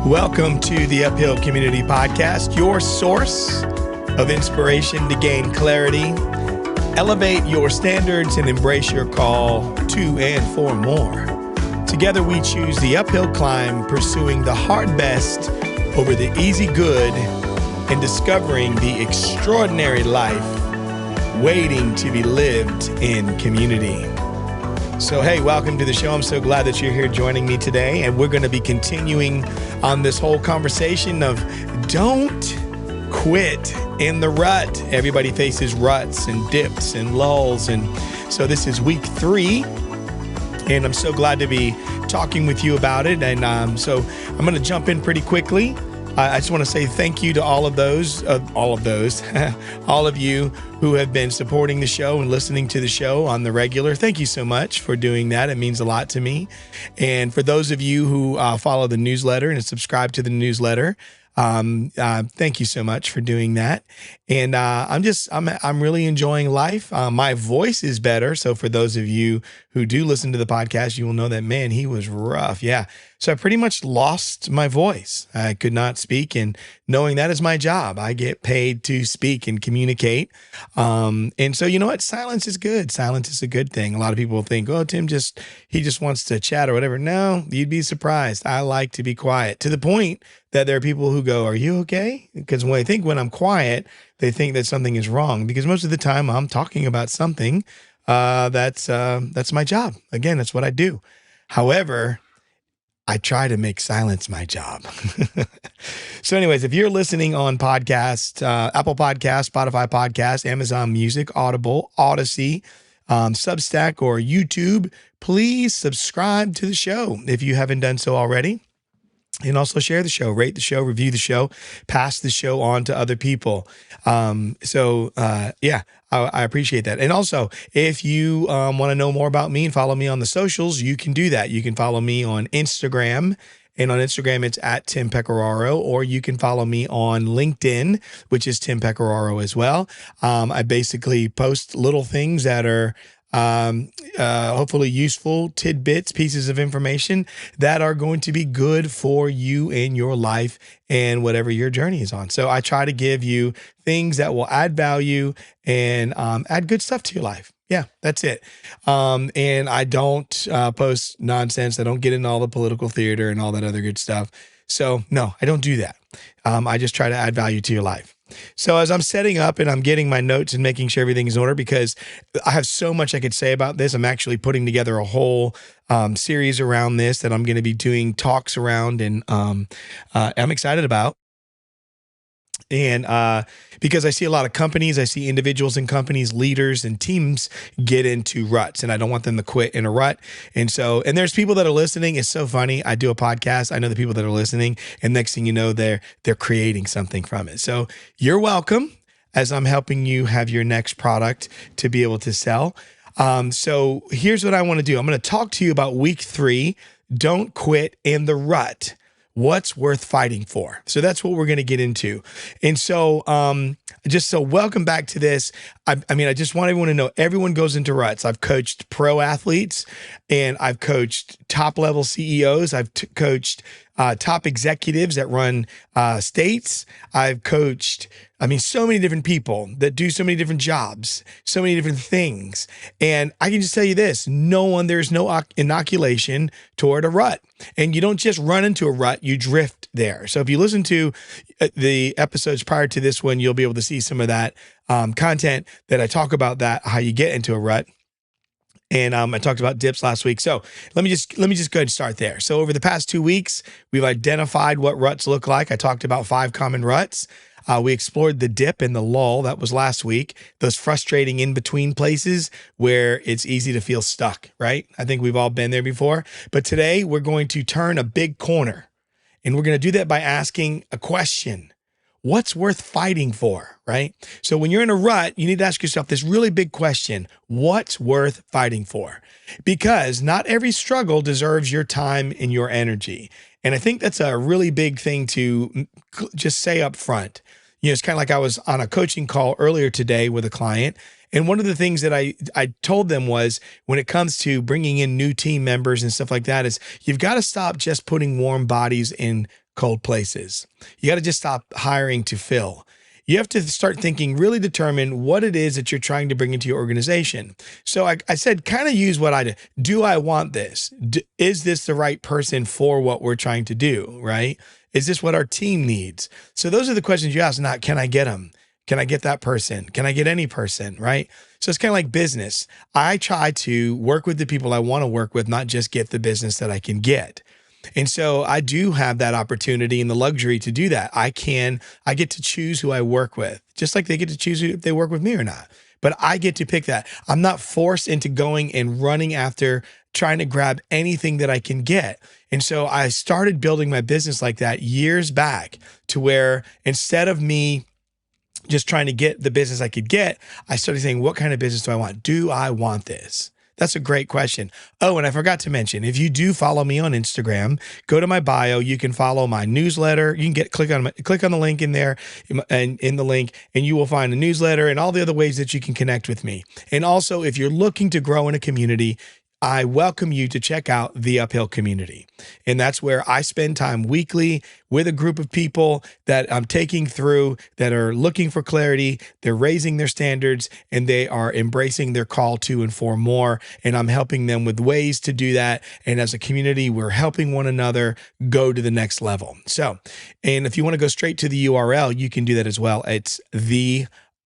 Welcome to the Uphill Community Podcast, your source of inspiration to gain clarity, elevate your standards, and embrace your call to and for more. Together we choose the uphill climb, pursuing the hard best over the easy good, and discovering the extraordinary life waiting to be lived in community. So, hey, welcome to the show. I'm so glad that you're here joining me today. And we're going to be continuing on this whole conversation of don't quit in the rut. Everybody faces ruts and dips and lulls. And so this is week 3. And I'm so glad to be talking with you about it. And so I'm going to jump in pretty quickly. I just want to say thank you to all of you who have been supporting the show and listening to the show on the regular. Thank you so much for doing that. It means a lot to me. And for those of you who follow the newsletter and subscribe to the newsletter, thank you so much for doing that. And I'm really enjoying life. My voice is better. So for those of you who do listen to the podcast, you will know that, man, he was rough. Yeah. So I pretty much lost my voice. I could not speak, and knowing that is my job. I get paid to speak and communicate. And so, you know what? Silence is good. Silence is a good thing. A lot of people think, oh, Tim he just wants to chat or whatever. No, you'd be surprised. I like to be quiet, to the point that there are people who go, are you okay? Because when I'm quiet, they think that something is wrong, because most of the time I'm talking about something that's my job. Again, that's what I do. However, I try to make silence my job. So anyways, if you're listening on podcast, Apple Podcasts, Spotify Podcasts, Amazon Music, Audible, Odyssey, Substack, or YouTube, please subscribe to the show if you haven't done so already. And also share the show, rate the show, review the show, pass the show on to other people. I appreciate that. And also, if you want to know more about me and follow me on the socials, you can do that. You can follow me on Instagram. And on Instagram, it's at Tim Pecoraro, or you can follow me on LinkedIn, which is Tim Pecoraro as well. I basically post little things that are hopefully useful tidbits, pieces of information that are going to be good for you in your life and whatever your journey is on. So I try to give you things that will add value and add good stuff to your life. Yeah, that's it. And I don't post nonsense. I don't get into all the political theater and all that other good stuff. So no, I don't do that. I just try to add value to your life. So as I'm setting up and I'm getting my notes and making sure everything is in order, because I have so much I could say about this, I'm actually putting together a whole series around this that I'm going to be doing talks around, and I'm excited about. And because I see a lot of companies, I see individuals in companies, leaders and teams get into ruts, and I don't want them to quit in a rut. And there's people that are listening. It's so funny. I do a podcast. I know the people that are listening, and next thing you know, they're creating something from it. So you're welcome, as I'm helping you have your next product to be able to sell. So here's what I want to do. I'm going to talk to you about week 3. Don't quit in the rut. What's worth fighting for? So that's what we're going to get into. And so welcome back to this. I just want everyone to know, everyone goes into ruts. I've coached pro athletes, and I've coached top level CEOs. I've coached top executives that run states. I've coached, so many different people that do so many different jobs, so many different things. And I can just tell you this, there's no inoculation toward a rut. And you don't just run into a rut, you drift there. So if you listen to the episodes prior to this one, you'll be able to see some of that content that I talk about, that how you get into a rut. And I talked about dips last week. So let me just go ahead and start there. So over the past 2 weeks, we've identified what ruts look like. I talked about 5 common ruts. We explored the dip and the lull. That was last week. Those frustrating in-between places where it's easy to feel stuck, right? I think we've all been there before. But today we're going to turn a big corner, and we're going to do that by asking a question. What's worth fighting for, right? So when you're in a rut, you need to ask yourself this really big question: what's worth fighting for? Because not every struggle deserves your time and your energy. And I think that's a really big thing to just say up front. It's kind of like I was on a coaching call earlier today with a client, and one of the things that I told them was, when it comes to bringing in new team members and stuff like that, is you've got to stop just putting warm bodies in cold places. You got to just stop hiring to fill. You have to start thinking, really determine what it is that you're trying to bring into your organization. So I said, kind of use what I do. Do I want this? Is this the right person for what we're trying to do, right? Is this what our team needs? So those are the questions you ask, not can I get them? Can I get that person? Can I get any person, right? So it's kind of like business. I try to work with the people I want to work with, not just get the business that I can get. And so I do have that opportunity and the luxury to do that. I get to choose who I work with, just like they get to choose if they work with me or not. But I get to pick that. I'm not forced into going and running after trying to grab anything that I can get. And so I started building my business like that years back, to where instead of me just trying to get the business I could get, I started saying, what kind of business do I want? Do I want this? That's a great question. Oh, and I forgot to mention, if you do follow me on Instagram, go to my bio. You can follow my newsletter. You can click on the link in there, and in the link, and you will find a newsletter and all the other ways that you can connect with me. And also, if you're looking to grow in a community, I welcome you to check out the Uphill Community. And that's where I spend time weekly with a group of people that I'm taking through, that are looking for clarity. They're raising their standards, and they are embracing their call to and for more. And I'm helping them with ways to do that. And as a community, we're helping one another go to the next level. So, and if you want to go straight to the URL, you can do that as well. It's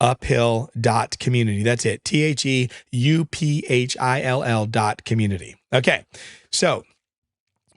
uphill.community. That's it. THEUPHILL.community. Okay. So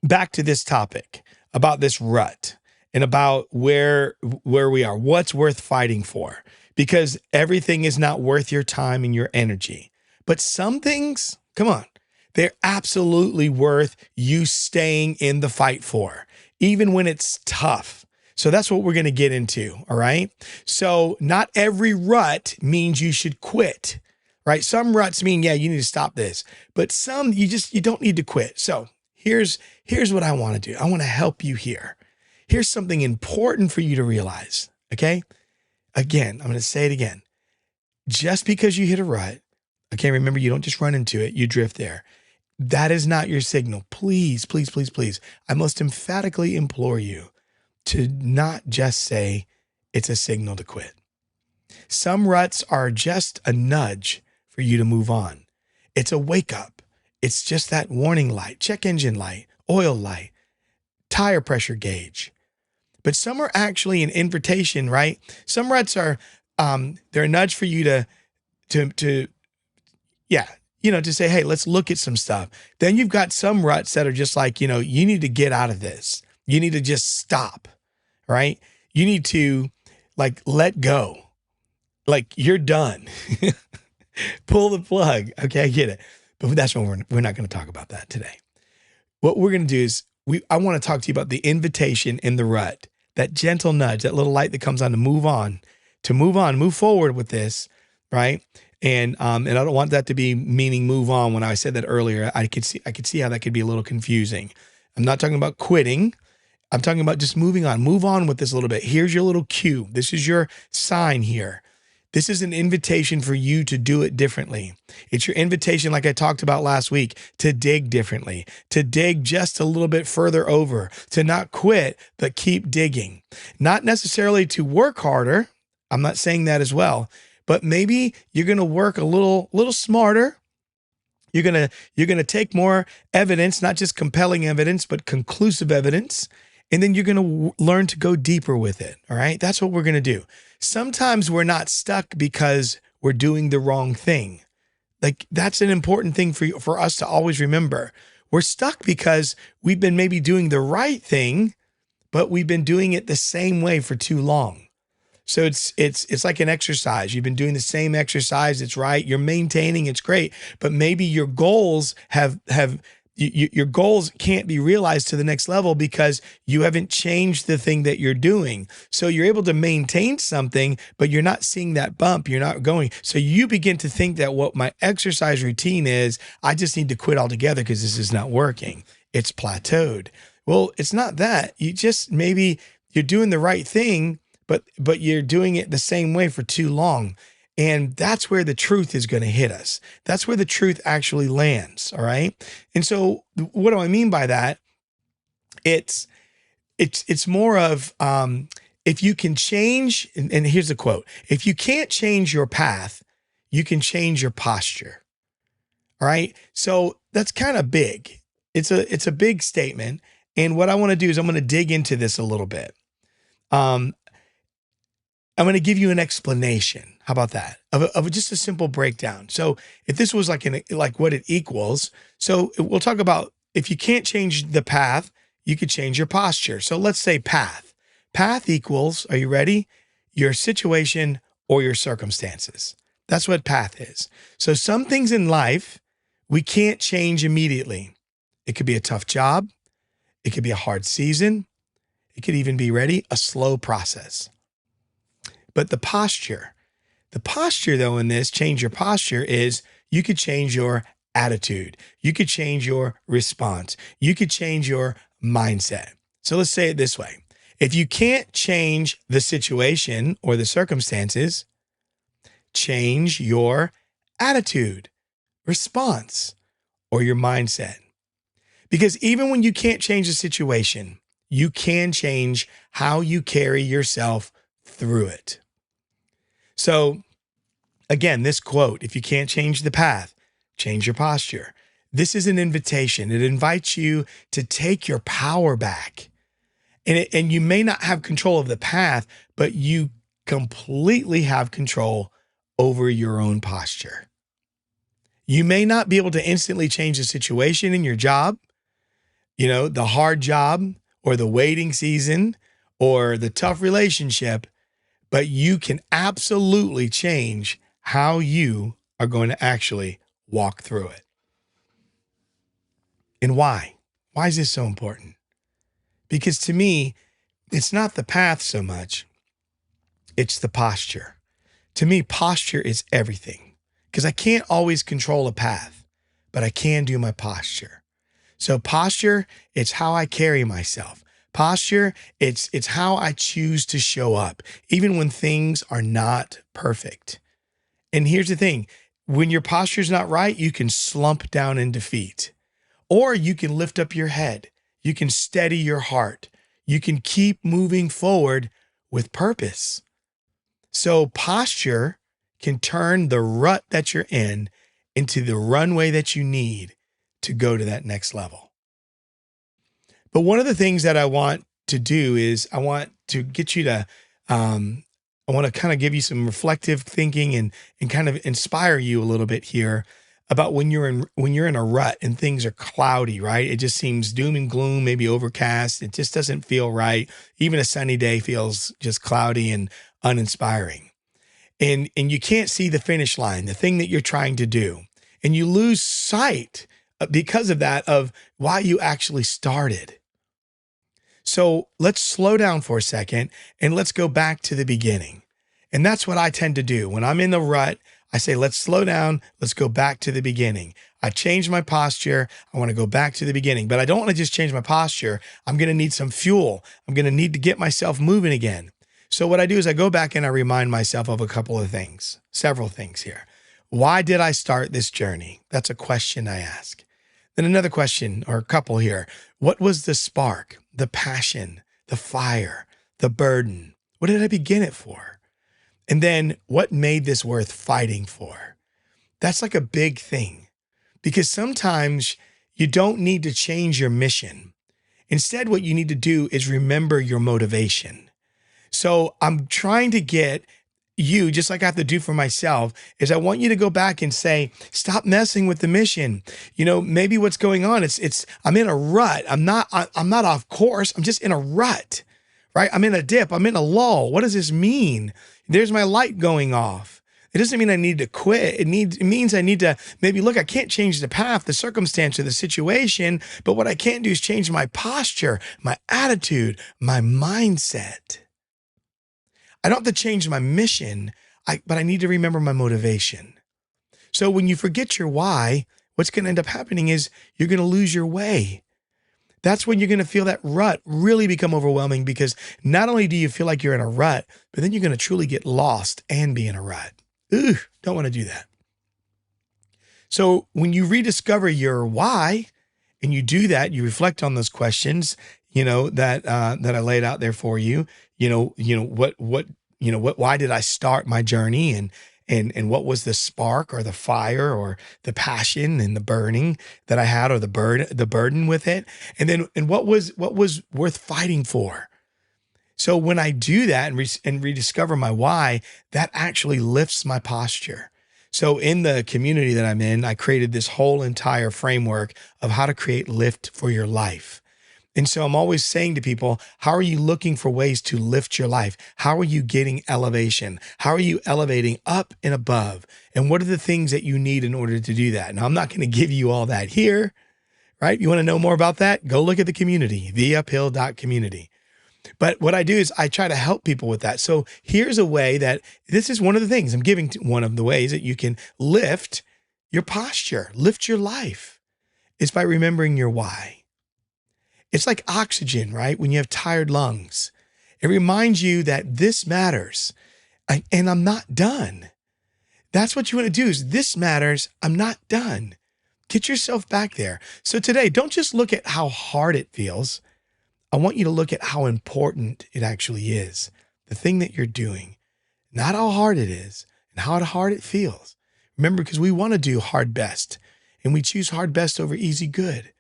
back to this topic about this rut and about where we are, what's worth fighting for, because everything is not worth your time and your energy. But some things, come on, they're absolutely worth you staying in the fight for, even when it's tough. So that's what we're going to get into. All right. So not every rut means you should quit, right? Some ruts mean, yeah, you need to stop this, but some you don't need to quit. So here's what I want to do. I want to help you here. Here's something important for you to realize. Okay. Again, I'm going to say it again. Just because you hit a rut, okay, remember, you don't just run into it, you drift there. That is not your signal. Please, please, please, please. I most emphatically implore you to not just say it's a signal to quit. Some ruts are just a nudge for you to move on. It's a wake up. It's just that warning light, check engine light, oil light, tire pressure gauge. But some are actually an invitation, right? Some ruts are, they're a nudge for you to say, hey, let's look at some stuff. Then you've got some ruts that are just like, you need to get out of this. You need to just stop, right? You need to let go. You're done. Pull the plug. Okay, I get it. But that's what we're not going to talk about that today. What we're going to do is I want to talk to you about the invitation in the rut, that gentle nudge, that little light that comes on, move forward with this, right? And I don't want that to be meaning move on. When I said that earlier, I could see how that could be a little confusing. I'm not talking about quitting. I'm talking about just moving on. Move on with this a little bit. Here's your little cue. This is your sign here. This is an invitation for you to do it differently. It's your invitation, like I talked about last week, to dig differently, to dig just a little bit further over, to not quit, but keep digging. Not necessarily to work harder. I'm not saying that as well, but maybe you're going to work a little smarter. You're going to take more evidence, not just compelling evidence, but conclusive evidence. And then you're going to learn to go deeper with it. All right. That's what we're going to do. Sometimes we're not stuck because we're doing the wrong thing. That's an important thing for us to always remember. We're stuck because we've been maybe doing the right thing, but we've been doing it the same way for too long. So it's like an exercise. You've been doing the same exercise. It's right. You're maintaining. It's great. But maybe your goals your goals can't be realized to the next level because you haven't changed the thing that you're doing. So you're able to maintain something, but you're not seeing that bump. You're not going. So you begin to think that what my exercise routine is, I just need to quit altogether because this is not working. It's plateaued. Well, it's not that. Maybe you're doing the right thing, but you're doing it the same way for too long. And that's where the truth is going to hit us. That's where the truth actually lands. All right. And so what do I mean by that? It's it's more of if you can change, and here's the quote: if you can't change your path, you can change your posture. All right. So that's kind of big. It's a big statement. And what I want to do is I'm going to dig into this a little bit. Um, I'm going to give you an explanation. How about that? Of just a simple breakdown. So if this was like what it equals, so we'll talk about if you can't change the path, you could change your posture. So let's say path. Path equals, are you ready? Your situation or your circumstances. That's what path is. So some things in life we can't change immediately. It could be a tough job. It could be a hard season. It could even be, ready, a slow process. But the posture though in this, change your posture, is you could change your attitude. You could change your response. You could change your mindset. So let's say it this way. If you can't change the situation or the circumstances, change your attitude, response, or your mindset. Because even when you can't change the situation, you can change how you carry yourself through it. So again, this quote, if you can't change the path, change your posture. This is an invitation. It invites you to take your power back. And you may not have control of the path, but you completely have control over your own posture. You may not be able to instantly change the situation in your job, the hard job or the waiting season or the tough relationship, but you can absolutely change how you are going to actually walk through it. And why? Why is this so important? Because to me, it's not the path so much, it's the posture. To me, posture is everything, because I can't always control a path, but I can do my posture. So posture, it's how I carry myself. Posture, it's how I choose to show up, even when things are not perfect. And here's the thing, when your posture's not right, you can slump down in defeat, or you can lift up your head. You can steady your heart. You can keep moving forward with purpose. So posture can turn the rut that you're in into the runway that you need to go to that next level. But one of the things that I want to do is I want to get you to, I want to kind of give you some reflective thinking and kind of inspire you a little bit here about when you're in a rut and things are cloudy, right? It just seems doom and gloom, maybe overcast. It just doesn't feel right. Even a sunny day feels just cloudy and uninspiring. And you can't see the finish line, the thing that you're trying to do. And you lose sight because of that of why you actually started. So let's slow down for a second and let's go back to the beginning. And that's what I tend to do. When I'm in the rut, I say, let's slow down. Let's go back to the beginning. I change my posture. I want to go back to the beginning, but I don't want to just change my posture. I'm going to need some fuel. I'm going to need to get myself moving again. So what I do is I go back and I remind myself of a couple of things, several things here. Why did I start this journey? That's a question I ask. Then another question, or a couple here. What was the spark, the passion, the fire, the burden? What did I begin it for? And then what made this worth fighting for? That's like a big thing, because sometimes you don't need to change your mission. Instead, what you need to do is remember your motivation. So I'm trying to get you, just like I have to do for myself, is I want you to go back and say, stop messing with the mission. Maybe what's going on, I'm in a rut. I'm not off course. I'm just in a rut, right? I'm in a dip. I'm in a lull. What does this mean? There's my light going off. It doesn't mean I need to quit. It means I need to maybe look, I can't change the path, the circumstance, or the situation, but what I can do is change my posture, my attitude, my mindset. I don't have to change my mission, but I need to remember my motivation. So when you forget your why, what's going to end up happening is you're going to lose your way. That's when you're going to feel that rut really become overwhelming, because not only do you feel like you're in a rut, but then you're going to truly get lost and be in a rut. Don't want to do that. So when you rediscover your why and you do that, you reflect on those questions, that I laid out there for you. Why did I start my journey, and what was the spark or the fire or the passion and the burning that I had, or the burden with it, and what was worth fighting for. So when I do that and rediscover my why, that actually lifts my posture. So in the community that I'm in, I created this whole entire framework of how to create lift for your life. And so I'm always saying to people, how are you looking for ways to lift your life? How are you getting elevation? How are you elevating up and above? And what are the things that you need in order to do that? Now, I'm not going to give you all that here, right? You want to know more about that? Go look at the community, theuphill.community. But what I do is I try to help people with that. So here's a way that this is one of the things I'm giving, one of the ways that you can lift your posture, lift your life, is by remembering your why. It's like oxygen, right? When you have tired lungs, it reminds you that this matters and I'm not done. That's what you want to do, is this matters. I'm not done. Get yourself back there. So today, don't just look at how hard it feels. I want you to look at how important it actually is. The thing that you're doing, not how hard it is and how hard it feels. Remember, because we want to do hard best, and we choose hard best over easy good.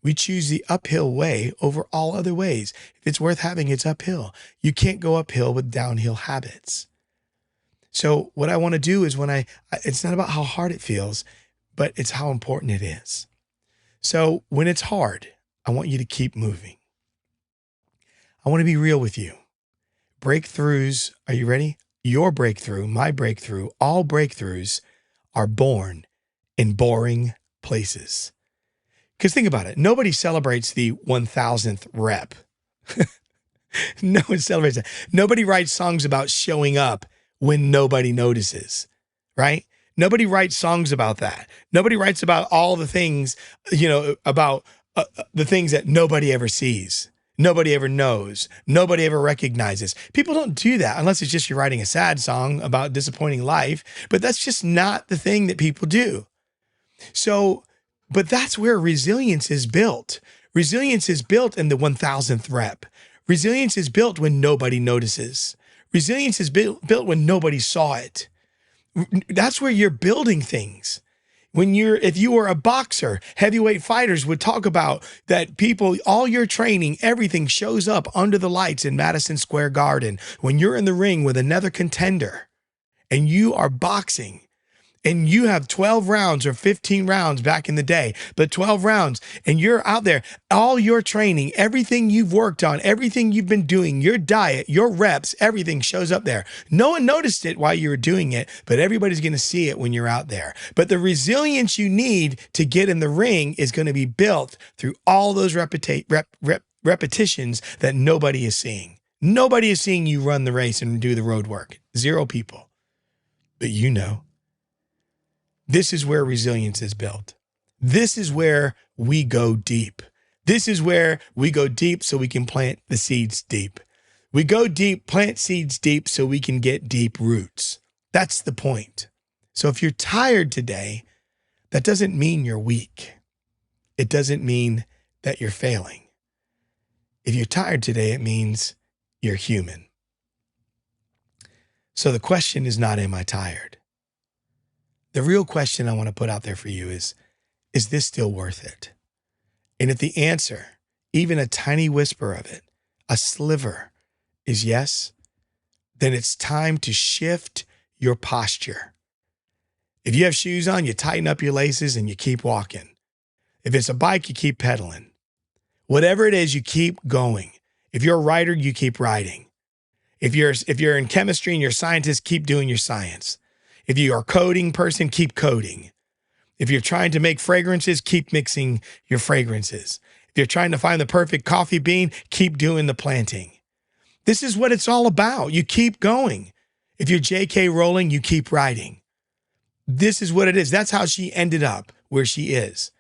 We choose the uphill way over all other ways. If it's worth having, it's uphill. You can't go uphill with downhill habits. So what I want to do is it's not about how hard it feels, but it's how important it is. So when it's hard, I want you to keep moving. I want to be real with you. Breakthroughs, are you ready? Your breakthrough, my breakthrough, all breakthroughs are born in boring places. Because think about it. Nobody celebrates the 1000th rep. No one celebrates that. Nobody writes songs about showing up when nobody notices, right? Nobody writes songs about that. Nobody writes about all the things, about the things that nobody ever sees. Nobody ever knows. Nobody ever recognizes. People don't do that unless it's just you're writing a sad song about disappointing life. But that's just not the thing that people do. So, but that's where resilience is built. Resilience is built in the 1000th rep. Resilience is built when nobody notices. Resilience is built when nobody saw it. That's where you're building things. If you were a boxer, heavyweight fighters would talk about that all your training, everything shows up under the lights in Madison Square Garden when you're in the ring with another contender and you are boxing. And you have 12 rounds or 15 rounds back in the day, but 12 rounds, and you're out there, all your training, everything you've worked on, everything you've been doing, your diet, your reps, everything shows up there. No one noticed it while you were doing it, but everybody's going to see it when you're out there. But the resilience you need to get in the ring is going to be built through all those repetitions that nobody is seeing. Nobody is seeing you run the race and do the road work. 0 people. But you know. This is where resilience is built. This is where we go deep. This is where we go deep so we can plant the seeds deep. We go deep, plant seeds deep so we can get deep roots. That's the point. So if you're tired today, that doesn't mean you're weak. It doesn't mean that you're failing. If you're tired today, it means you're human. So the question is not, am I tired? The real question I want to put out there for you is this still worth it? And if the answer, even a tiny whisper of it, a sliver, is yes, then it's time to shift your posture. If you have shoes on, you tighten up your laces and you keep walking. If it's a bike, you keep pedaling. Whatever it is, you keep going. If you're a writer, you keep writing. If you're in chemistry and you're a scientist, keep doing your science. If you are a coding person, keep coding. If you're trying to make fragrances, keep mixing your fragrances. If you're trying to find the perfect coffee bean, keep doing the planting. This is what it's all about. You keep going. If you're J.K. Rowling, you keep writing. This is what it is. That's how she ended up where she is.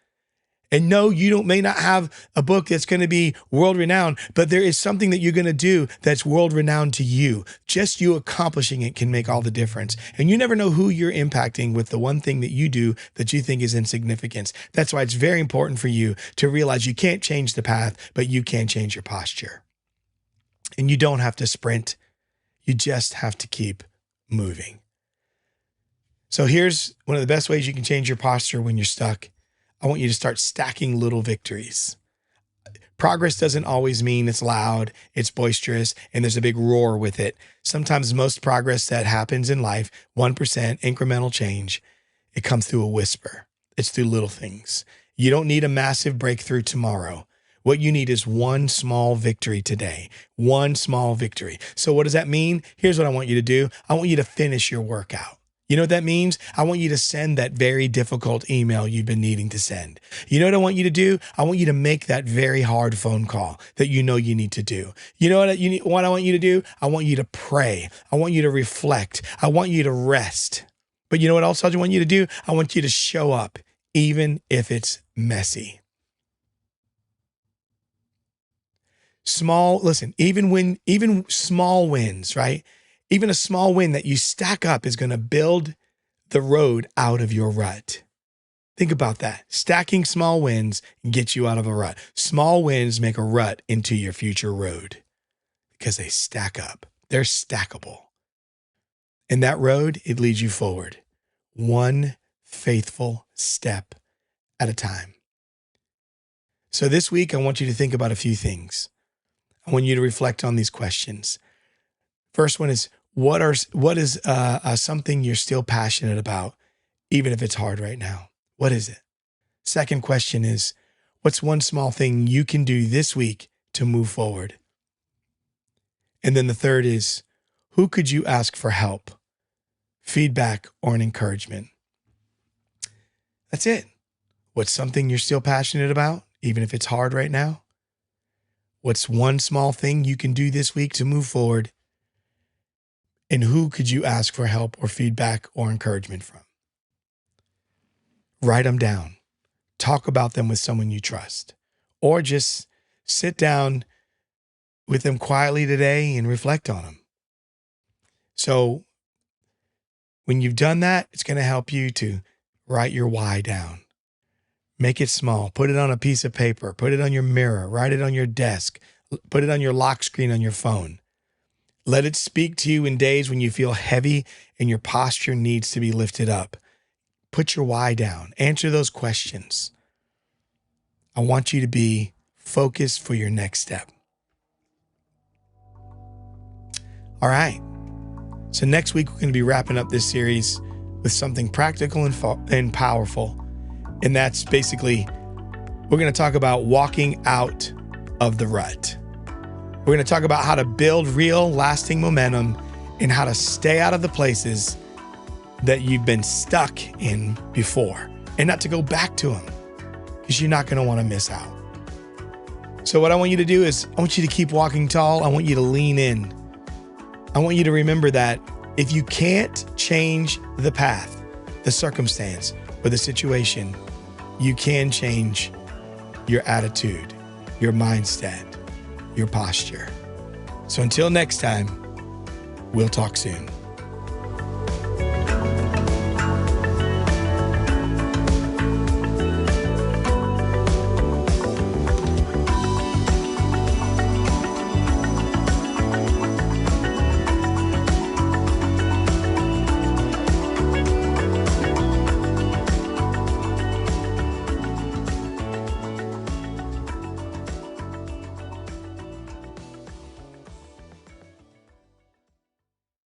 And no, may not have a book that's going to be world renowned, but there is something that you're going to do that's world renowned to you. Just you accomplishing it can make all the difference. And you never know who you're impacting with the one thing that you do that you think is insignificant. That's why it's very important for you to realize you can't change the path, but you can change your posture. And you don't have to sprint. You just have to keep moving. So here's one of the best ways you can change your posture when you're stuck. I want you to start stacking little victories. Progress doesn't always mean it's loud, it's boisterous, and there's a big roar with it. Sometimes most progress that happens in life, 1% incremental change, it comes through a whisper. It's through little things. You don't need a massive breakthrough tomorrow. What you need is one small victory today, one small victory. So what does that mean? Here's what I want you to do. I want you to finish your workout. You know what that means? I want you to send that very difficult email you've been needing to send. You know what I want you to do? I want you to make that very hard phone call that you know you need to do. You know what I want you to do? I want you to pray. I want you to reflect. I want you to rest. But you know what else I want you to do? I want you to show up, even if it's messy. Even small wins, right? Even a small win that you stack up is going to build the road out of your rut. Think about that. Stacking small wins gets you out of a rut. Small wins make a rut into your future road because they stack up. They're stackable. And that road, it leads you forward, one faithful step at a time. So this week, I want you to think about a few things. I want you to reflect on these questions. First one is, what is something you're still passionate about, even if it's hard right now? What is it? Second question is, what's one small thing you can do this week to move forward? And then the third is, who could you ask for help, feedback, or an encouragement? That's it. What's something you're still passionate about, even if it's hard right now? What's one small thing you can do this week to move forward? And who could you ask for help or feedback or encouragement from? Write them down. Talk about them with someone you trust. Or just sit down with them quietly today and reflect on them. So when you've done that, it's going to help you to write your why down. Make it small. Put it on a piece of paper. Put it on your mirror. Write it on your desk. Put it on your lock screen on your phone. Let it speak to you in days when you feel heavy and your posture needs to be lifted up. Put your why down. Answer those questions. I want you to be focused for your next step. All right. So next week, we're going to be wrapping up this series with something practical and powerful. And that's basically, we're going to talk about walking out of the rut. We're going to talk about how to build real, lasting momentum and how to stay out of the places that you've been stuck in before and not to go back to them because you're not going to want to miss out. So what I want you to do is I want you to keep walking tall. I want you to lean in. I want you to remember that if you can't change the path, the circumstance, or the situation, you can change your attitude, your mindset, your posture. So until next time, we'll talk soon.